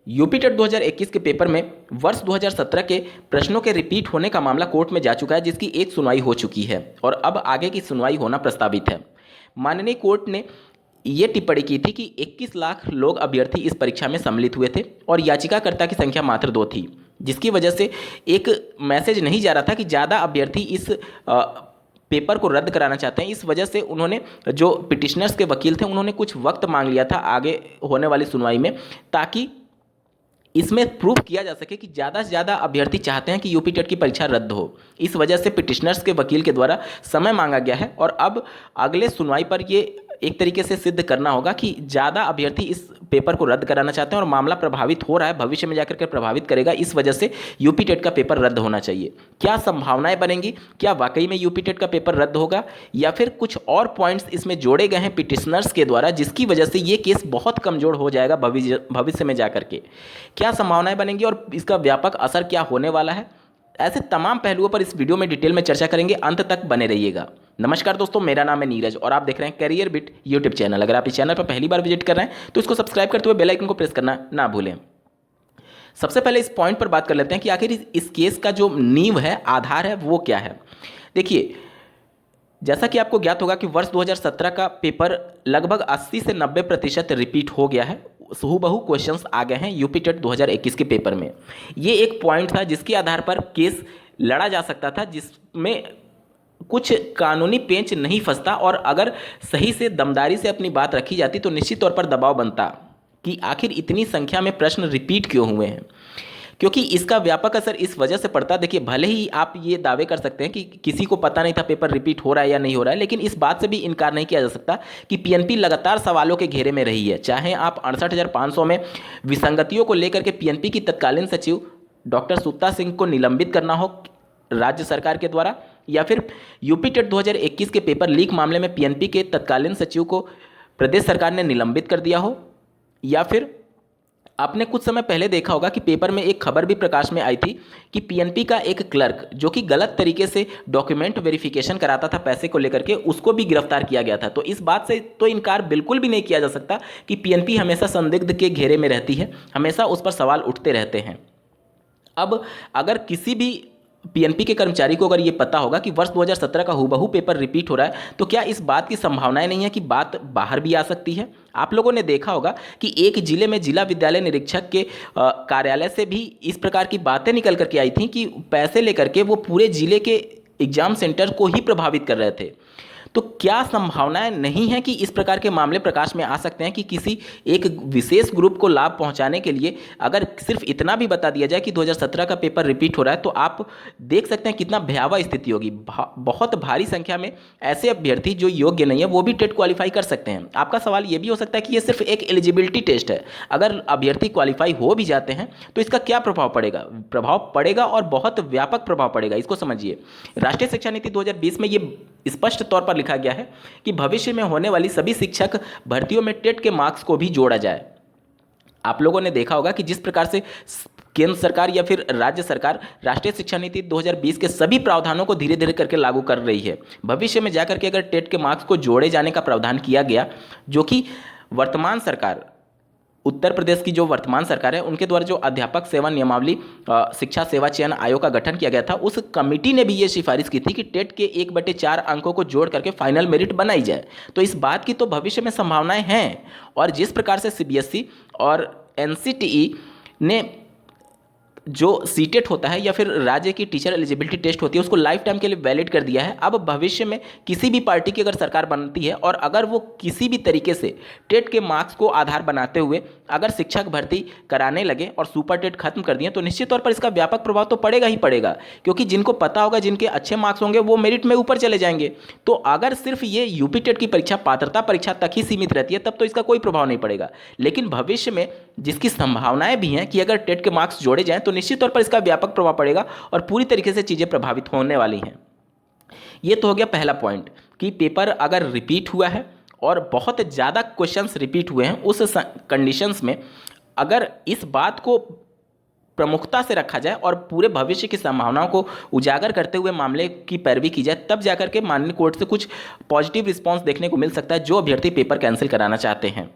UP TET 2021 के paper में वर्ष 2017 के प्रश्नों के रिपीट होने का मामला कोर्ट में जा चुका है, जिसकी एक सुनवाई हो चुकी है और अब आगे की सुनवाई होना प्रस्तावित है। माननीय कोर्ट ने ये टिप्पणी की थी कि 21 लाख लोग अभ्यर्थी इस परीक्षा में सम्मिलित हुए थे और याचिकाकर्ता की संख्या मात्र 2 थी, जिसकी वजह से एक मैसेज नहीं जा रहा था कि ज़्यादा अभ्यर्थी इस पेपर को रद्द कराना चाहते हैं। इस वजह से उन्होंने, जो पिटिशनर्स के वकील थे, उन्होंने कुछ वक्त मांग लिया था आगे होने वाली सुनवाई में, ताकि इसमें प्रूफ किया जा सके कि ज़्यादा से ज़्यादा अभ्यर्थी चाहते हैं कि यूपी टेट की परीक्षा रद्द हो। इस वजह से पिटिशनर्स के वकील के द्वारा समय मांगा गया है और अब अगले सुनवाई पर ये एक तरीके से सिद्ध करना होगा कि ज़्यादा अभ्यर्थी इस पेपर को रद्द कराना चाहते हैं और मामला प्रभावित हो रहा है, भविष्य में जाकर के प्रभावित करेगा। इस वजह से यूपी टेट का पेपर रद्द होना चाहिए। क्या संभावनाएं बनेंगी? क्या वाकई में यूपी टेट का पेपर रद्द होगा या फिर कुछ और पॉइंट्स इसमें जोड़े गए हैं पिटिशनर्स के द्वारा, जिसकी वजह से ये केस बहुत कमजोर हो जाएगा भविष्य में जाकर के? क्या संभावनाएं बनेंगी और इसका व्यापक असर क्या होने वाला है? ऐसे तमाम पहलुओं पर इस वीडियो में डिटेल में चर्चा करेंगे। अंत तक बने रहिएगा। नमस्कार दोस्तों, मेरा नाम है नीरज और आप देख रहे हैं करियर बिट यूट्यूब चैनल। अगर आप इस चैनल पर पहली बार विजिट कर रहे हैं तो इसको सब्सक्राइब करते हुए बेल आइकन को प्रेस करना ना भूलें। सबसे पहले इस पॉइंट पर बात कर लेते हैं कि आखिर इस केस का जो नींव है, आधार है, वो क्या है। देखिए, जैसा कि आपको ज्ञात होगा कि वर्ष 2017 का पेपर लगभग 80 से 90% रिपीट हो गया है। हूबहू क्वेश्चंस आ गए हैं यूपी टेट 2021 के पेपर में। ये एक पॉइंट था जिसके आधार पर केस लड़ा जा सकता था, जिसमें कुछ कानूनी पेंच नहीं फंसता और अगर सही से दमदारी से अपनी बात रखी जाती तो निश्चित तौर पर दबाव बनता कि आखिर इतनी संख्या में प्रश्न रिपीट क्यों हुए हैं, क्योंकि इसका व्यापक असर इस वजह से पड़ता। देखिए, भले ही आप ये दावे कर सकते हैं कि किसी को पता नहीं था पेपर रिपीट हो रहा है या नहीं हो रहा है, लेकिन इस बात से भी इनकार नहीं किया जा सकता कि पीएनपी लगातार सवालों के घेरे में रही है। चाहे आप 68,500 में विसंगतियों को लेकर के पीएनपी की तत्कालीन सचिव डॉक्टर सुत्ता सिंह को निलंबित करना हो राज्य सरकार के द्वारा, या फिर यूपी टेट 2021 के पेपर लीक मामले में पीएनपी के तत्कालीन सचिव को प्रदेश सरकार ने निलंबित कर दिया हो, या फिर आपने कुछ समय पहले देखा होगा कि पेपर में एक खबर भी प्रकाश में आई थी कि पीएनपी का एक क्लर्क, जो कि गलत तरीके से डॉक्यूमेंट वेरिफिकेशन कराता था पैसे को लेकर के, उसको भी गिरफ्तार किया गया था। तो इस बात से तो इनकार बिल्कुल भी नहीं किया जा सकता कि पीएनपी हमेशा संदिग्ध के घेरे में रहती है, हमेशा उस पर सवाल उठते रहते हैं। अब अगर किसी भी पीएनपी के कर्मचारी को अगर ये पता होगा कि वर्ष 2017 का हूबहू पेपर रिपीट हो रहा है, तो क्या इस बात की संभावनाएं नहीं है कि बात बाहर भी आ सकती है? आप लोगों ने देखा होगा कि एक जिले में जिला विद्यालय निरीक्षक के कार्यालय से भी इस प्रकार की बातें निकल करके आई थी कि पैसे लेकर के वो पूरे जिले के एग्जाम सेंटर को ही प्रभावित कर रहे थे। तो क्या संभावनाएं नहीं है कि इस प्रकार के मामले प्रकाश में आ सकते हैं कि किसी एक विशेष ग्रुप को लाभ पहुंचाने के लिए अगर सिर्फ इतना भी बता दिया जाए कि 2017 का पेपर रिपीट हो रहा है, तो आप देख सकते हैं कितना भयावह स्थिति होगी। बहुत भारी संख्या में ऐसे अभ्यर्थी जो योग्य नहीं है वो भी टेट क्वालिफाई कर सकते हैं। आपका सवाल ये भी हो सकता है कि ये सिर्फ एक एलिजिबिलिटी टेस्ट है, अगर अभ्यर्थी क्वालिफाई हो भी जाते हैं तो इसका क्या प्रभाव पड़ेगा? प्रभाव पड़ेगा और बहुत व्यापक प्रभाव पड़ेगा। इसको समझिए, राष्ट्रीय शिक्षा नीति 2020 में ये स्पष्ट तौर पर लिखा गया है कि भविष्य में होने वाली सभी शिक्षक भर्तियों में टेट के मार्क्स को भी जोड़ा जाए। आप लोगों ने देखा होगा कि जिस प्रकार से केंद्र सरकार या फिर राज्य सरकार राष्ट्रीय शिक्षा नीति 2020 के सभी प्रावधानों को धीरे धीरे करके लागू कर रही है, भविष्य में जाकर के अगर टेट के मार्क्स को जोड़े जाने का प्रावधान किया गया, जो कि वर्तमान सरकार, उत्तर प्रदेश की जो वर्तमान सरकार है, उनके द्वारा जो अध्यापक सेवा नियमावली शिक्षा सेवा चयन आयोग का गठन किया गया था, उस कमेटी ने भी ये सिफारिश की थी कि टेट के 1/4 अंकों को जोड़ करके फाइनल मेरिट बनाई जाए। तो इस बात की तो भविष्य में संभावनाएं हैं। और जिस प्रकार से सीबीएसई और एनसीटीई ने जो सीटेट होता है या फिर राज्य की टीचर एलिजिबिलिटी टेस्ट होती है, उसको लाइफ टाइम के लिए वैलिड कर दिया है। अब भविष्य में किसी भी पार्टी की अगर सरकार बनती है और अगर वो किसी भी तरीके से टेट के मार्क्स को आधार बनाते हुए अगर शिक्षक भर्ती कराने लगे और सुपर टेट खत्म कर दिए, तो निश्चित तौर पर इसका व्यापक प्रभाव तो पड़ेगा ही पड़ेगा, क्योंकि जिनको पता होगा, जिनके अच्छे मार्क्स होंगे, वो मेरिट में ऊपर चले जाएंगे। तो अगर सिर्फ ये यूपी टेट की परीक्षा पात्रता परीक्षा तक ही सीमित रहती है, तब तो इसका कोई प्रभाव नहीं पड़ेगा। लेकिन भविष्य में जिसकी संभावनाएं भी हैं कि अगर टेट के मार्क्स जोड़े जाएं तो निश्चित तौर पर इसका व्यापक प्रभाव पड़ेगा और पूरी तरीके से चीज़ें प्रभावित होने वाली हैं। ये तो हो गया पहला पॉइंट कि पेपर अगर रिपीट हुआ है और बहुत ज़्यादा क्वेश्चंस रिपीट हुए हैं, उस कंडीशंस में अगर इस बात को प्रमुखता से रखा जाए और पूरे भविष्य की संभावनाओं को उजागर करते हुए मामले की पैरवी की जाए, तब जाकर के माननीय कोर्ट से कुछ पॉजिटिव रिस्पॉन्स देखने को मिल सकता है जो अभ्यर्थी पेपर कैंसिल कराना चाहते हैं।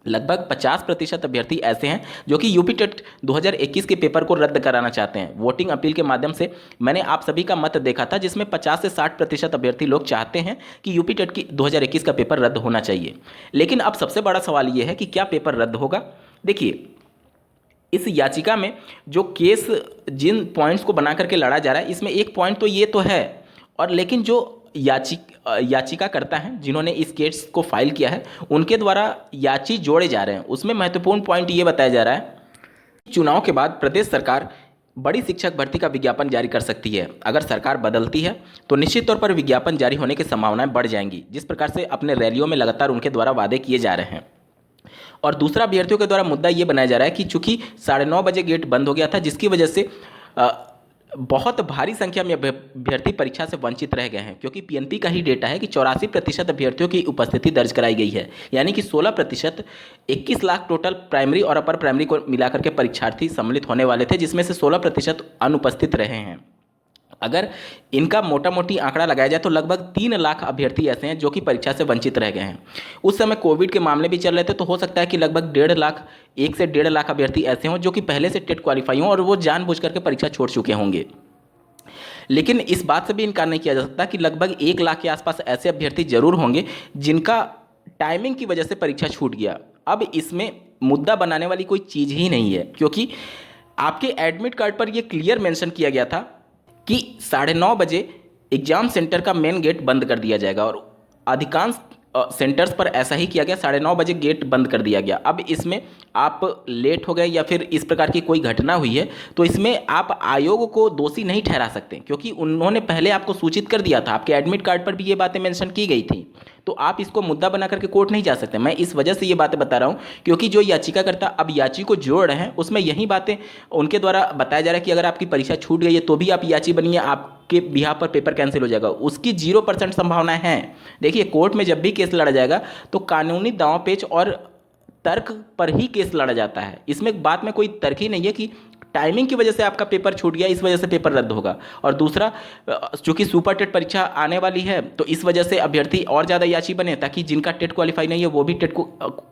लगभग 50% अभ्यर्थी ऐसे हैं जो कि यूपी टेट 2021 के पेपर को रद्द कराना चाहते हैं। वोटिंग अपील के माध्यम से मैंने आप सभी का मत देखा था, जिसमें 50 से 60% अभ्यर्थी लोग चाहते हैं कि यूपी टेट की 2021 का पेपर रद्द होना चाहिए। लेकिन अब सबसे बड़ा सवाल यह है कि क्या पेपर रद्द होगा। देखिए, इस याचिका में जो केस जिन पॉइंट्स को बना करके लड़ा जा रहा है, इसमें एक पॉइंट तो ये तो है, और लेकिन जो याचिका करता है जिन्होंने इस केस को फाइल किया है, उनके द्वारा याची जोड़े जा रहे हैं। उसमें महत्वपूर्ण पॉइंट ये बताया जा रहा है, चुनाव के बाद प्रदेश सरकार बड़ी शिक्षक भर्ती का विज्ञापन जारी कर सकती है। अगर सरकार बदलती है तो निश्चित तौर पर विज्ञापन जारी होने की संभावनाएं बढ़ जाएंगी, जिस प्रकार से अपने रैलियों में लगातार उनके द्वारा वादे किए जा रहे हैं। और दूसरा, अभ्यर्थियों के द्वारा मुद्दा ये बनाया जा रहा है कि चूंकि 9:30 बजे गेट बंद हो गया था, जिसकी वजह से बहुत भारी संख्या में अभ्यर्थी परीक्षा से वंचित रह गए हैं, क्योंकि पीएनपी का ही डेटा है कि 84% अभ्यर्थियों की उपस्थिति दर्ज कराई गई है, यानी कि 16%, 21 लाख टोटल प्राइमरी और अपर प्राइमरी को मिलाकर के परीक्षार्थी सम्मिलित होने वाले थे, जिसमें से 16% अनुपस्थित रहे हैं। अगर इनका मोटा मोटी आंकड़ा लगाया जाए तो लगभग 3 लाख अभ्यर्थी ऐसे हैं जो कि परीक्षा से वंचित रह गए हैं। उस समय कोविड के मामले भी चल रहे थे, तो हो सकता है कि लगभग 1 से 1.5 लाख अभ्यर्थी ऐसे हों जो कि पहले से टेट क्वालिफाई हों और वो जानबूझ करके परीक्षा छोड़ चुके होंगे। लेकिन इस बात से भी इनकार नहीं किया जा सकता कि लगभग 1 लाख के आसपास ऐसे अभ्यर्थी जरूर होंगे जिनका टाइमिंग की वजह से परीक्षा छूट गया। अब इसमें मुद्दा बनाने वाली कोई चीज़ ही नहीं है, क्योंकि आपके एडमिट कार्ड पर यह क्लियर मेंशन किया गया था कि 9:30 बजे एग्जाम सेंटर का मेन गेट बंद कर दिया जाएगा, और अधिकांश सेंटर्स पर ऐसा ही किया गया, 9:30 बजे गेट बंद कर दिया गया। अब इसमें आप लेट हो गए या फिर इस प्रकार की कोई घटना हुई है तो इसमें आप आयोग को दोषी नहीं ठहरा सकते, क्योंकि उन्होंने पहले आपको सूचित कर दिया था, आपके एडमिट कार्ड पर भी ये बातें मेंशन की गई थी, तो आप इसको मुद्दा बना करके कोर्ट नहीं जा सकते। मैं इस वजह से ये बातें बता रहा हूँ क्योंकि जो याचिकाकर्ता अब याची को जोड़ रहे हैं उसमें यही बातें उनके द्वारा बताया जा रहा है कि अगर आपकी परीक्षा छूट गई है तो भी आप याची बनिए, आपके बिहाफ पर पेपर कैंसिल हो जाएगा, उसकी 0% संभावना है। देखिए, कोर्ट में जब भी केस लड़ा जाएगा तो कानूनी दांव पेच और तर्क पर ही केस लड़ा जाता है। इसमें बात में कोई तर्क ही नहीं है कि टाइमिंग की वजह से आपका पेपर छूट गया, इस वजह से पेपर रद्द होगा। और दूसरा, चूंकि सुपर टेट परीक्षा आने वाली है तो इस वजह से अभ्यर्थी और ज़्यादा याची बने ताकि जिनका टेट क्वालिफाई नहीं है वो भी टेट को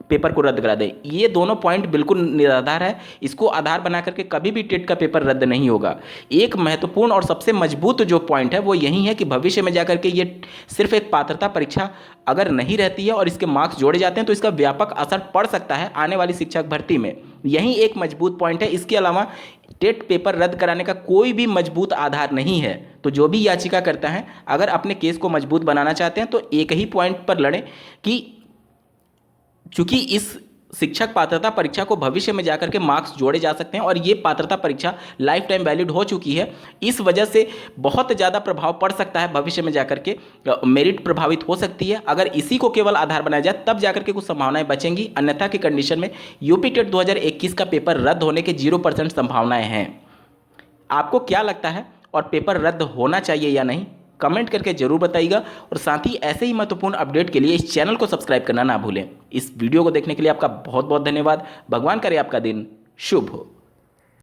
पेपर को रद्द करा दें। ये दोनों पॉइंट बिल्कुल निराधार है, इसको आधार बना करके कभी भी टेट का पेपर रद्द नहीं होगा। एक महत्वपूर्ण और सबसे मजबूत जो पॉइंट है वो यही है कि भविष्य में जाकर के ये सिर्फ एक पात्रता परीक्षा अगर नहीं रहती है और इसके मार्क्स जोड़े जाते हैं तो इसका व्यापक असर पड़ सकता है आने वाली शिक्षक भर्ती में। यही एक मजबूत पॉइंट है, इसके अलावा टेट पेपर रद्द कराने का कोई भी मजबूत आधार नहीं है। तो जो भी याचिका करता है, अगर अपने केस को मजबूत बनाना चाहते हैं तो एक ही पॉइंट पर लड़ें कि चूंकि इस शिक्षक पात्रता परीक्षा को भविष्य में जाकर के मार्क्स जोड़े जा सकते हैं और ये पात्रता परीक्षा लाइफ टाइम वैलिड हो चुकी है, इस वजह से बहुत ज़्यादा प्रभाव पड़ सकता है, भविष्य में जाकर के मेरिट प्रभावित हो सकती है। अगर इसी को केवल आधार बनाया जाए तब जाकर के कुछ संभावनाएं बचेंगी, अन्यथा की कंडीशन में यूपी टेट 2021 का पेपर रद्द होने के 0% संभावनाएं हैं। आपको क्या लगता है और पेपर रद्द होना चाहिए या नहीं, कमेंट करके जरूर बताइएगा। और साथ ही ऐसे ही महत्वपूर्ण अपडेट के लिए इस चैनल को सब्सक्राइब करना ना भूलें। इस वीडियो को देखने के लिए आपका बहुत बहुत धन्यवाद। भगवान करे आपका दिन शुभ हो।